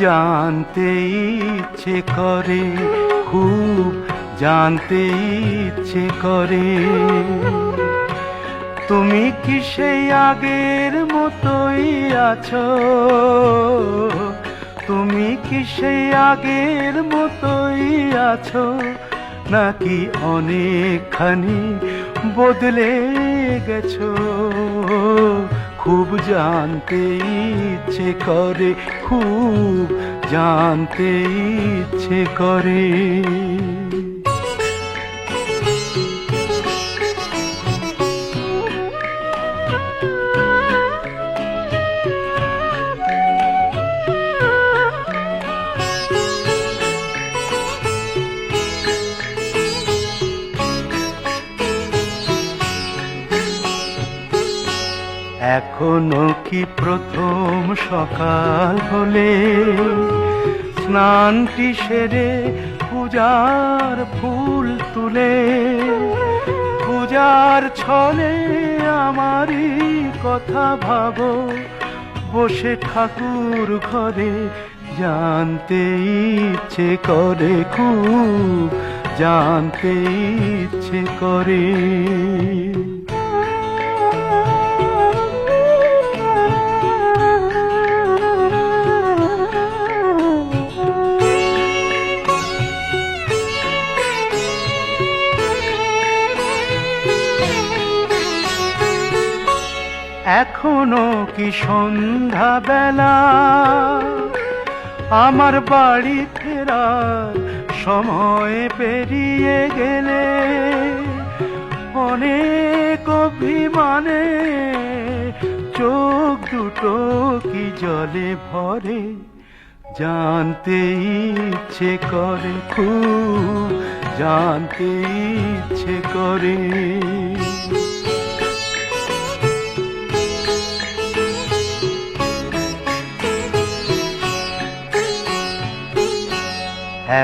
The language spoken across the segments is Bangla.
জানতে ইচ্ছে করে, খুব জানতে ইচ্ছে করে। তুমি কি সেই আগের মতোই আছো? তুমি কি সেই আগের মতোই আছো, নাকি অনেকখানি বদলে গেছো? খুব জানতে ইচ্ছে করে, খুব জানতে ইচ্ছে করে। এখনো কি প্রথম সকাল হলে স্নানটি সেরে পূজার ফুল তুলে, পূজার ছলে আমারই কথা ভাবো বসে ঠাকুর ঘরে? জানতে ইচ্ছে করে, খুব জানতে ইচ্ছে করে। এখনো কি সন্ধ্যা বেলা, আমার বাড়ি ফেরার সময় পেরিয়ে গেলে অনেক অভিমানে চোখ দুটো কি জলে ভরে? জানতে ইচ্ছে করে, খুব জানতে ইচ্ছে করে।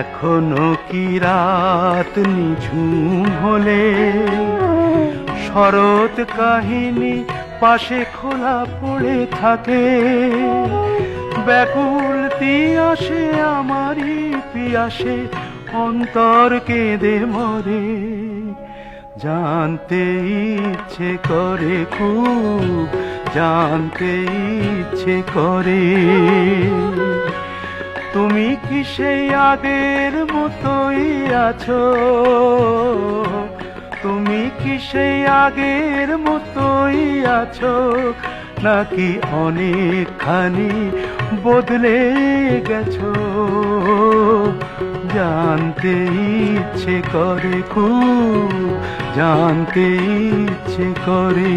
এখনো কি রাত নিঝুম হলে শরৎ কাহিনী পাশে খোলা পড়ে থাকে? ব্যাকুল তিয়াসে আমারই পিয়াসে অন্তর কেঁদে মরে। জানতে ইচ্ছে করে, খুব জানতে ইচ্ছে করে। তুমি কি সেই আগের মতোই আছো? তুমি কি সেই আগের মতোই আছো, নাকি অনেকখানি বদলে গেছো? জানতে ইচ্ছে করে, খুব জানতে ইচ্ছে করে।